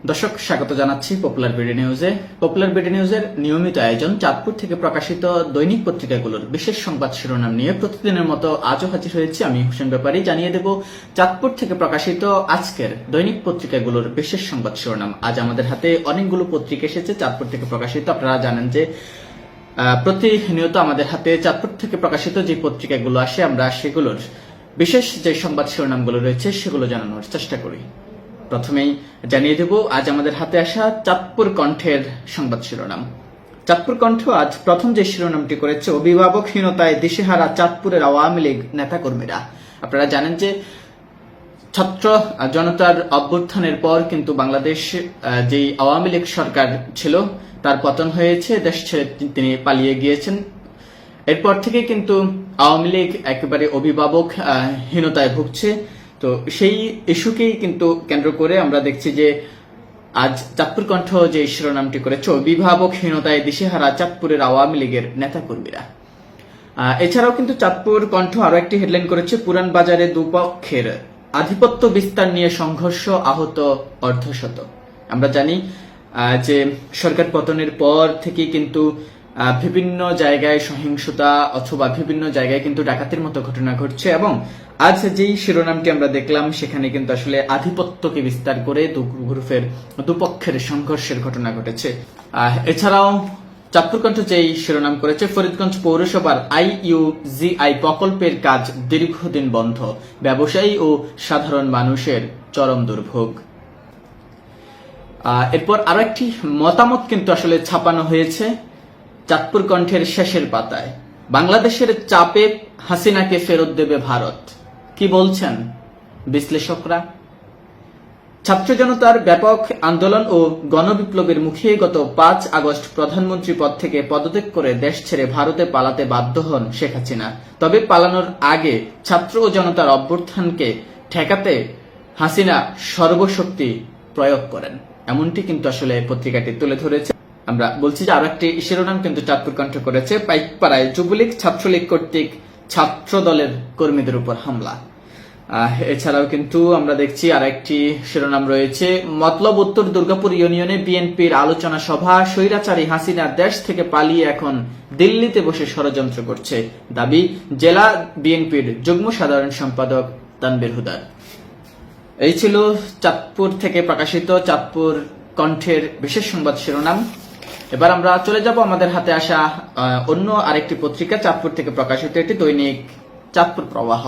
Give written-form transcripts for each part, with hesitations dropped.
দর্শক স্বাগত জানাচ্ছি পপুলার বিডি নিউজে। পপুলার বিডি নিউজের নিয়মিত আয়োজন চাঁদপুর থেকে প্রকাশিত দৈনিক পত্রিকাগুলোর বিশেষ সংবাদ শিরোনাম নিয়ে প্রতিদিনের মতো আজও হাজির হয়েছি আমি হোসেন ব্যাপারী। জানিয়ে দেব চাঁদপুর থেকে প্রকাশিত আজকের দৈনিক পত্রিকাগুলোর বিশেষ সংবাদ শিরোনাম। আজ আমাদের হাতে অনেকগুলো পত্রিকা এসেছে চাঁদপুর থেকে প্রকাশিত। আপনারা জানেন যে প্রতিনিয়ত আমাদের হাতে চাঁদপুর থেকে প্রকাশিত যে পত্রিকাগুলো আসে আমরা সেগুলোর বিশেষ যে সংবাদ শিরোনামগুলো রয়েছে সেগুলো জানানোর চেষ্টা করি। প্রথমেই জানিয়ে দেব আজ আমাদের হাতে আসা চাঁদপুর কণ্ঠের সংবাদ শিরোনাম। চাঁদপুর কণ্ঠ আজ প্রথম যে শিরোনামটি করেছে, অভিভাবকহীনতায় দিশেহারা চাঁদপুরের আওয়ামী লীগ নেতাকর্মীরা। আপনারা জানেন যে ছাত্র জনতার অভ্যুত্থানের পর কিন্তু বাংলাদেশ যে আওয়ামী লীগ সরকার ছিল তার পতন হয়েছে, দেশ ছেড়ে তিনি পালিয়ে গিয়েছেন। এরপর থেকে কিন্তু আওয়ামী লীগ একেবারে অভিভাবকহীনতায় ভুগছে। তো সেই ইস্যুকেই কিন্তু কেন্দ্র করে আমরা দেখছি যে আজ চাঁদপুর কণ্ঠ যে শিরোনামটি করেছে, অভিভাবকহীনতায় দিশেহারা চাঁদপুরের আওয়ামী লীগের নেতাকর্মীরা। এছাড়াও কিন্তু চাঁদপুর কণ্ঠ আরো একটি হেডলাইন করেছে, পুরান বাজারে দুপক্ষের আধিপত্য বিস্তার নিয়ে সংঘর্ষ, আহত অর্ধশত। আমরা জানি যে সরকার পতনের পর থেকে কিন্তু বিভিন্ন জায়গায় সহিংসতা অথবা বিভিন্ন জায়গায় কিন্তু ডাকাতির মতো ঘটনা ঘটছে এবং আজ যেই শিরোনামটি আমরা দেখলাম সেখানে কিন্তু আসলে আধিপত্যকে বিস্তার করে দুপক্ষের সংঘর্ষের ঘটনা ঘটেছে। এছাড়াও চাঁদপুর কণ্ঠ যেই শিরোনাম করেছে, ফরিদগঞ্জ পৌরসভার IUGI প্রকল্পের কাজ দীর্ঘদিন বন্ধ, ব্যবসায়ী ও সাধারণ মানুষের চরম দুর্ভোগ। এরপর আরো একটি মতামত কিন্তু আসলে ছাপানো হয়েছে চাঁদপুর কণ্ঠের শেষের পাতায়, বাংলাদেশের চাপে হাসিনাকে ফেরত দেবে ভারত। কি বলছেন বিশ্লেষকরা? ছাত্র জনতার ব্যাপক আন্দোলন ও গণবিপ্লবের মুখে গত 5 আগস্ট প্রধানমন্ত্রী পদ থেকে পদত্যাগ করে দেশ ছেড়ে ভারতে পালাতে বাধ্য হন শেখ হাসিনা। তবে পালানোর আগে ছাত্র ও জনতার অভ্যুত্থানকে ঠেকাতে হাসিনা সর্বশক্তি প্রয়োগ করেন, এমনটি কিন্তু আসলে পত্রিকাটি তুলে ধরেছে। আমরা বলছি যে আরো একটি শিরোনাম কিন্তু চাঁদপুর কণ্ঠ করেছে, পাইকপাড়ায় যুবলীগ ছাত্রলীগ কর্তৃক ছাত্র দলের কর্মীদের উপর হামলা। এছাড়াও কিন্তু আমরা দেখছি আর একটি শিরোনাম রয়েছে, মতলব উত্তর দুর্গাপুর ইউনিয়নে বিএনপির আলোচনা সভা, স্বৈরাচারী হাসিনা দেশ থেকে পালিয়ে এখন দিল্লিতে বসে ষড়যন্ত্র করছে, দাবি জেলা বিএনপির যুগ্ম সাধারণ সম্পাদক তানভীর হুদার। এই ছিল চাঁদপুর থেকে প্রকাশিত চাঁদপুর কণ্ঠের বিশেষ সংবাদ শিরোনাম। এবার আমরা চলে যাব আমাদের হাতে আসা অন্য আরেকটি পত্রিকা চাঁদপুর থেকে প্রকাশিত একটি দৈনিক চাঁদপুর প্রবাহ।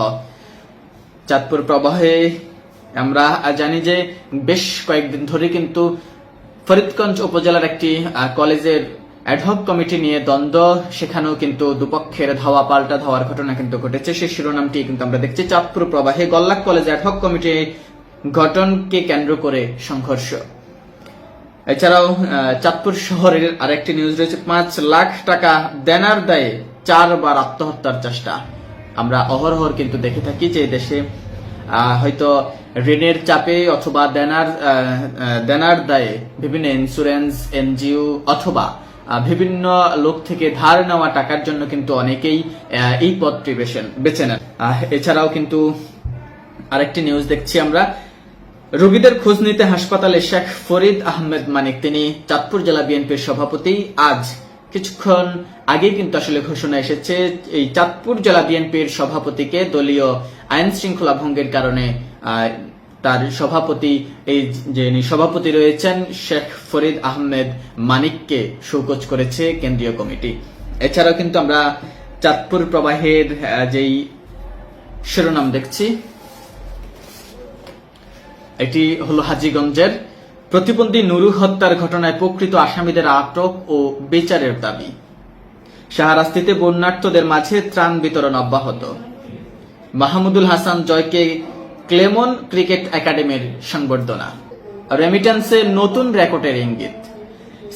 চাঁদপুর প্রবাহে আমরা জানি যে বেশ কয়েকদিন ধরে কিন্তু ফরিদগঞ্জ উপজেলার একটি কলেজের অ্যাডহক কমিটি নিয়ে দ্বন্দ্ব, সেখানেও কিন্তু দুপক্ষের ধাওয়া পাল্টা ধাওয়ার ঘটনা কিন্তু ঘটেছে। সেই শিরোনামটি কিন্তু আমরা দেখছি চাঁদপুর প্রবাহে, গল্লাক কলেজ অ্যাডহক কমিটি গঠনকে কেন্দ্র করে সংঘর্ষ। এছাড়াও চাঁদপুর শহরের আরেকটি নিউজ রয়েছে, 5 লাখ টাকা দেনার দায়ে 4 বার আত্মহত্যার চেষ্টা। আমরা অহরহর কিন্তু দেখে থাকি যে দেশে হয়তো ঋণের চাপে অথবা দেনার দায়ে বিভিন্ন ইন্স্যুরেন্স এনজিও অথবা বিভিন্ন লোক থেকে ধার নেওয়া টাকার জন্য কিন্তু অনেকেই এই পথটি বেছে নেন। এছাড়াও কিন্তু আরেকটি নিউজ দেখছি আমরা, রোগীদের খোঁজ নিতে হাসপাতালে শেখ ফরিদ আহমেদ মানিক, তিনি চাঁদপুর জেলা বিএনপির সভাপতি। আজ কিছুক্ষণ আগে কিন্তু আসলে ঘোষণা এসেছে এই চাঁদপুর জেলা বিএনপির সভাপতিকে দলীয় আইন শৃঙ্খলা ভঙ্গের কারণে তার সভাপতি রয়েছেন শেখ ফরিদ আহমেদ মানিককে শোকজ করেছে কেন্দ্রীয় কমিটি। এছাড়াও কিন্তু আমরা চাঁদপুর প্রবাহের যেই শিরোনাম দেখছি, এটি হলো হাজীগঞ্জের, প্রতিবন্ধী নুরু হত্যার ঘটনায় প্রকৃত আসামিদের আটক ও বিচারের দাবি। শাহরাস্তিতে বন্যার্তদের মাঝে ত্রাণ বিতরণ অব্যাহত। মাহমুদুল হাসান জয়কে ক্লেমন ক্রিকেট একাডেমির সংবর্ধনা। রেমিটেন্সে নতুন রেকর্ডের ইঙ্গিত।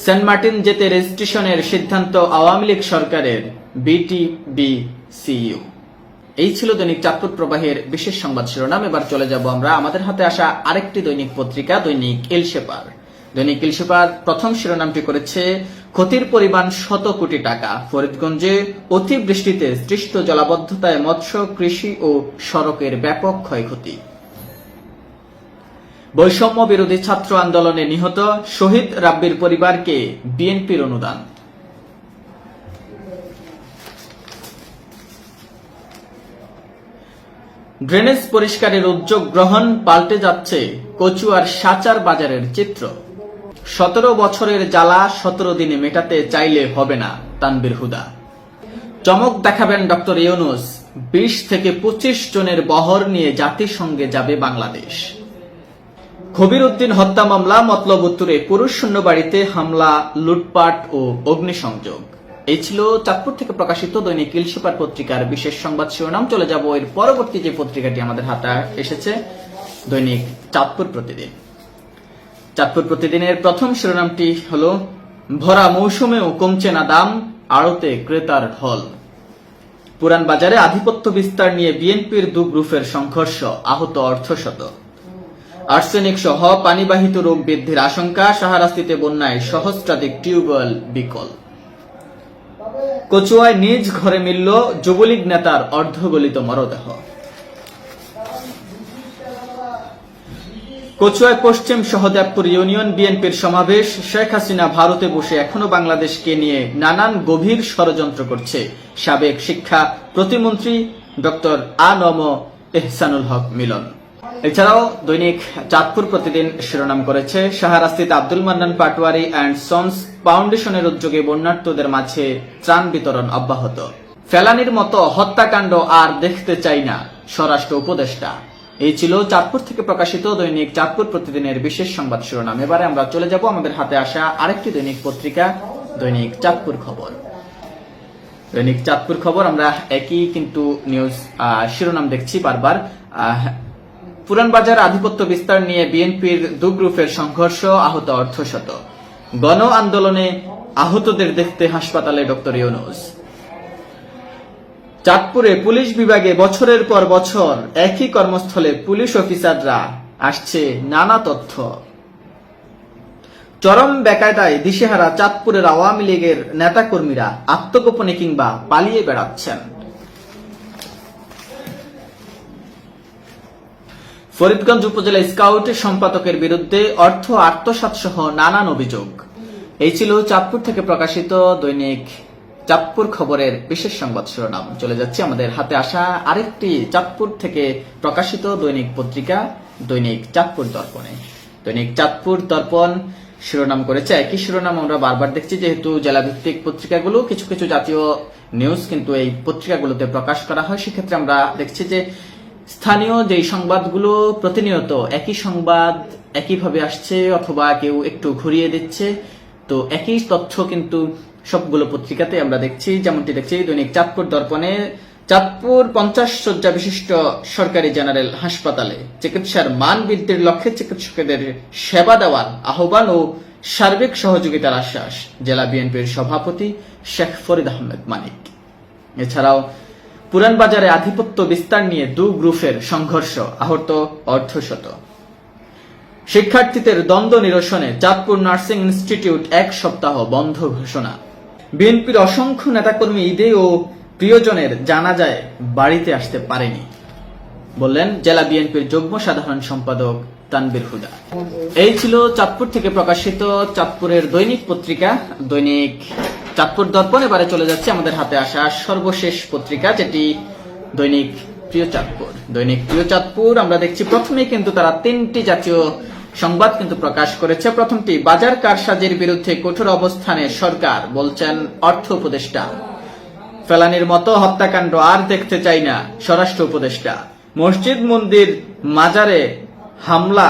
সেন্ট মার্টিন যেতে রেজিস্ট্রেশনের সিদ্ধান্ত আওয়ামী লীগ সরকারের, BTBCU। এই ছিল দৈনিক চাঁদপুর প্রবাহের বিশেষ সংবাদ শিরোনাম। এবার চলে যাব আমরা আমাদের হাতে আসা আরেকটি দৈনিক পত্রিকা দৈনিক ইলশেপার। দৈনিক ইলশেপার প্রথম শিরোনামটি করেছে, ক্ষতির পরিমাণ 100 কোটি টাকা, ফরিদগঞ্জে অতিবৃষ্টিতে সৃষ্ট জলাবদ্ধতায় মৎস্য, কৃষি ও সড়কের ব্যাপক ক্ষয়ক্ষতি। বৈষম্য বিরোধী ছাত্র আন্দোলনে নিহত শহীদ রাব্বির পরিবারকে বিএনপির অনুদান। ড্রেনেজ পরিষ্কারের উদ্যোগ গ্রহণ, পাল্টে যাচ্ছে কচুয়ার সাচার বাজারের চিত্র। 17 বছরের জ্বালা 17 দিনে মেটাতে চাইলে হবে না, তানভীর হুদা। চমক দেখাবেন ডক্টর ইউনূস, 20 থেকে 25 জনের বহর নিয়ে জাতিসংঘে যাবে বাংলাদেশ। কবির উদ্দিন হত্যা মামলা, মতলব উত্তরে পুরুষ শূন্য বাড়িতে হামলা, লুটপাট ও অগ্নিসংযোগ। এই ছিল চাঁদপুর থেকে প্রকাশিত দৈনিক ইল সুপার পত্রিকার বিশেষ সংবাদ শিরোনাম। চলে যাব এর পরবর্তী যে পত্রিকাটি আমাদের হাতে এসেছে, দৈনিক চাঁদপুর প্রতিদিন। চাঁদপুর প্রতিদিনের প্রথম শিরোনামটি হলো, ভরা মৌসুমেও কমছে না দাম, আড়তে ক্রেতার ঢল। পুরান বাজারে আধিপত্য বিস্তার নিয়ে বিএনপির দু গ্রুপের সংঘর্ষ, আহত অর্ধশত। আর্সেনিক সহ পানিবাহিত রোগ বৃদ্ধির আশঙ্কা, শাহরাস্তিতে বন্যায় সহস্রাধিক টিউবওয়েল বিকল। কচুয়ায় নিজ ঘরে মিলল যুবলীগ নেতার অর্ধগলিত মরদেহ। কচুয়ায় পশ্চিম সহদেবপুর ইউনিয়ন বিএনপির সমাবেশ, শেখ হাসিনা ভারতে বসে এখনো বাংলাদেশকে নিয়ে নানান গভীর ষড়যন্ত্র করছে সাবেক শিক্ষা প্রতিমন্ত্রী ডক্টর আ.ন.ম এহসানুল হক মিলন। এছাড়াও দৈনিক চাঁদপুর প্রতিদিন শিরোনাম করেছে, শাহরাস্তিতে আব্দুল মান্নান পাটোয়ারি অ্যান্ড সন্স ফাউন্ডেশনের উদ্যোগে বন্যার্তদের মাঝে ত্রাণ বিতরণ অব্যাহত। ফেলানির মতো হত্যাকাণ্ড আর দেখতে চাই না, স্বরাষ্ট্র উপদেষ্টা। এই ছিল চাঁদপুর থেকে প্রকাশিত দৈনিক চাঁদপুর প্রতিদিনের বিশেষ সংবাদ শিরোনাম। এবারে আমরা চলে যাব আমাদের হাতে আসা আরেকটি দৈনিক পত্রিকা, দৈনিক চাঁদপুর খবর। দৈনিক চাঁদপুর খবর আমরা একই কিন্তু নিউজ শিরোনাম দেখছি বারবার। পুরান বাজার আধিপত্য বিস্তার নিয়ে বিএনপির দু গ্রুপের সংঘর্ষ, আহত অর্ধশত। গণ আন্দোলনে আহতদের দেখতে হাসপাতালে ডক্টর ইউনূস। চাঁদপুরে পুলিশ বিভাগে বছরের পর বছর একই কর্মস্থলে পুলিশ অফিসাররা, আসছে নানা তথ্য। চরম বেকায়দায় দিশেহারা চাঁদপুরের আওয়ামী লীগের নেতাকর্মীরা আত্মগোপনে কিংবা পালিয়ে বেড়াচ্ছেন। ফরিদগঞ্জ উপজেলা স্কাউট সম্পাদকের বিরুদ্ধে অর্থ আত্মসাৎ সহ নানান অভিযোগ। এই ছিল চাঁদপুর থেকে প্রকাশিত দৈনিক চাঁদপুর খবরের বিশেষ সংবাদ শিরোনাম। চলে যাচ্ছে আমাদের হাতে আসা আরেকটি চাঁদপুর থেকে প্রকাশিত দৈনিক পত্রিকা, দৈনিক চাঁদপুর দর্পণে। দৈনিক চাঁদপুর দর্পণ শিরোনাম করেছে একই শিরোনাম আমরা বারবার দেখছি, যেহেতু জেলাভিত্তিক পত্রিকাগুলো কিছু কিছু জাতীয় নিউজ কিন্তু এই পত্রিকাগুলোতে প্রকাশ করা হয়। সেক্ষেত্রে আমরা দেখছি যে স্থানীয় যেই সংবাদগুলো প্রতিনিয়ত একই সংবাদ একইভাবে আসছে, অথবা কেউ একটু ঘুরিয়ে দিচ্ছে, তো একই তথ্য কিন্তু সবগুলো পত্রিকাতে আমরা দেখছি। যেমনটি দেখছি দৈনিক চাঁদপুর দর্পণে, চাঁদপুর 50 শয্যা বিশিষ্ট সরকারি জেনারেল হাসপাতালে চিকিৎসার মান বৃদ্ধির লক্ষ্যে চিকিৎসকদের সেবা দেওয়ার আহ্বান ও সার্বিক সহযোগিতার আশ্বাস জেলা বিএনপির সভাপতি শেখ ফরিদ আহমেদ মানিক। এছাড়াও পুরান বাজারে আধিপত্য বিস্তার নিয়ে দু গ্রুপের সংঘর্ষ, আহত অর্ধশত। শিক্ষার্থীদের দ্বন্দ্ব নিরসনে চাঁদপুর নার্সিং ইনস্টিটিউট 1 সপ্তাহ বন্ধ ঘোষণা। বিএনপির অসংখ্য নেতাকর্মী ঈদে ও প্রিয়জনের জানাজায় বাড়িতে আসতে পারেনি, বললেন জেলা বিএনপির যুগ্ম সাধারণ সম্পাদক তানভীর হুদা। এই ছিল চাঁদপুর থেকে প্রকাশিত চাঁদপুরের দৈনিক পত্রিকা, দৈনিক চাঁদপুর দর্পণ। এবারে চলে যাচ্ছে আমাদের হাতে আসা সর্বশেষ পত্রিকা, যেটি দৈনিক প্রিয় চাঁদপুর। দৈনিক প্রিয় চাঁদপুর আমরা দেখছি প্রথমেই কিন্তু তারা 3টি জাতীয় সংবাদ কিন্তু প্রকাশ করেছে। প্রথমটি, বাজার কারসাজির বিরুদ্ধে কঠোর অবস্থানে সরকার, বলছেন অর্থ উপদেষ্টা। ফেলানির মতো হত্যাকাণ্ড আর দেখতে চাই না, স্বরাষ্ট্র উপদেষ্টা। মসজিদ মন্দির মাজারে হামলা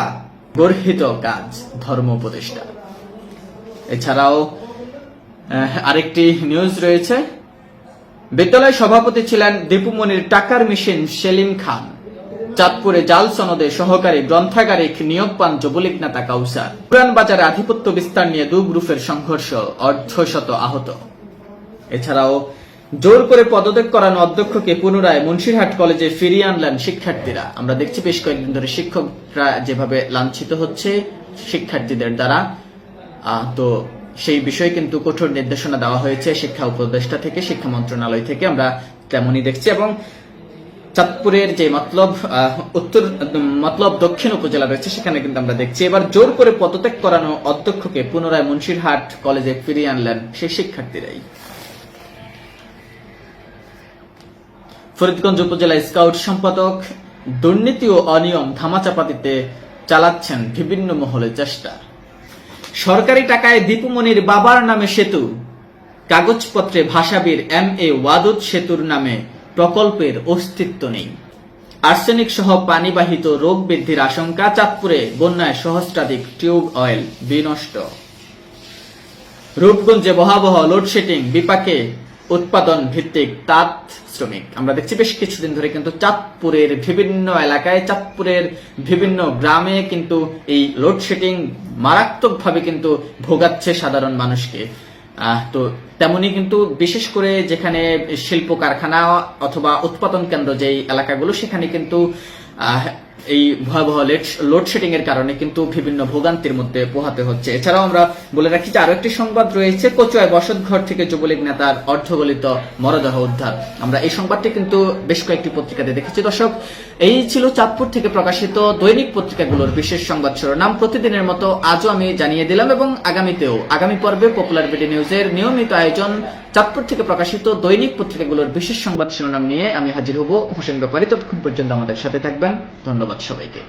গর্হিত কাজ, ধর্ম উপদেষ্টা। এছাড়াও আরেকটি নিউজ রয়েছে, বিদ্যালয় সভাপতি ছিলেন দীপুমনির টাকার মেশিন সেলিম খান। চাঁদপুরে জাল সনদে সহকারী গ্রন্থাগারিক নিয়োগ পান যুবলীগ নেতা কাউসার। পুরান বাজারে আধিপত্য বিস্তার নিয়ে দু গ্রুপের সংঘর্ষ, অর্ধশত আহত। এছাড়াও জোর করে পদত্যাগ করানো অধ্যক্ষকে পুনরায় মুন্সিরহাট কলেজে ফিরিয়ে আনলেন শিক্ষার্থীরা। আমরা দেখছি বেশ কয়েকদিন ধরে শিক্ষকরা যেভাবে লাঞ্ছিত হচ্ছে শিক্ষার্থীদের দ্বারা, তো সেই বিষয়ে কিন্তু কঠোর নির্দেশনা দেওয়া হয়েছে শিক্ষা উপদেষ্টা থেকে, শিক্ষা মন্ত্রণালয় থেকে, আমরা তেমনই দেখছি। এবং চাঁদপুরের যে মতলব দক্ষিণ উপজেলা রয়েছে সেখানে কিন্তু আমরা দেখছি এবার জোর করে পদত্যাগ করানো অধ্যক্ষকে পুনরায় মুন্সিরহাট কলেজে ফিরিয়ে আনলেন সেই শিক্ষার্থীরাই। ফরিদগঞ্জ উপজেলা স্কাউট সম্পাদক দুর্নীতি ও অনিয়ম ধামাচাপা দিতে চালাচ্ছেন বিভিন্ন মহলে চেষ্টা। সরকারি টাকায় দীপুমনির বাবার নামে সেতু, কাগজপত্রে ভাষাবীর MA ওয়াদুদ সেতুর নামে প্রকল্পের অস্তিত্ব নেই। আর্সেনিক সহ পানিবাহিত রোগ বৃদ্ধির আশঙ্কা, চাঁদপুরে বন্যায় সহস্রাধিক টিউব অয়েল বিনষ্ট। রূপগঞ্জে ভয়াবহ লোডশেডিং, বিপাকে উৎপাদন ভিত্তিক তাঁত শ্রমিক। আমরা দেখছি বেশ কিছুদিন ধরে কিন্তু চাঁদপুরের বিভিন্ন এলাকায়, চাঁদপুরের বিভিন্ন গ্রামে কিন্তু এই লোডশেডিং মারাত্মকভাবে কিন্তু ভোগাচ্ছে সাধারণ মানুষকে। তো তেমনি কিন্তু বিশেষ করে যেখানে শিল্প কারখানা অথবা উৎপাদন কেন্দ্র যেই এলাকাগুলো সেখানে কিন্তু এই ভয়াবহ লোডশেডিং এর কারণে কিন্তু বিভিন্ন ভোগান্তির মধ্যে পোহাতে হচ্ছে। এছাড়াও আমরা বলে রাখি যে আরো একটি সংবাদ রয়েছে, কচুয়ায় বসতঘর থেকে যুবলীগ নেতার অর্ধগলিত মরদেহ উদ্ধার। আমরা এই সংবাদটি কিন্তু বেশ কয়েকটি পত্রিকাতে দেখেছি। দর্শক, এই ছিল চাঁদপুর থেকে প্রকাশিত দৈনিক পত্রিকাগুলোর বিশেষ সংবাদ শিরোনাম। প্রতিদিনের মতো আজও আমি জানিয়ে দিলাম এবং আগামী পর্বে পপুলার বিডি নিউজের নিয়মিত আয়োজন চাঁদপুর থেকে প্রকাশিত দৈনিক পত্রিকাগুলোর বিশেষ সংবাদ শিরোনাম নিয়ে আমি হাজির হব হোসেন ব্যাপারী। ততক্ষণ পর্যন্ত আমাদের সাথে থাকবেন। ধন্যবাদ সবাইকে।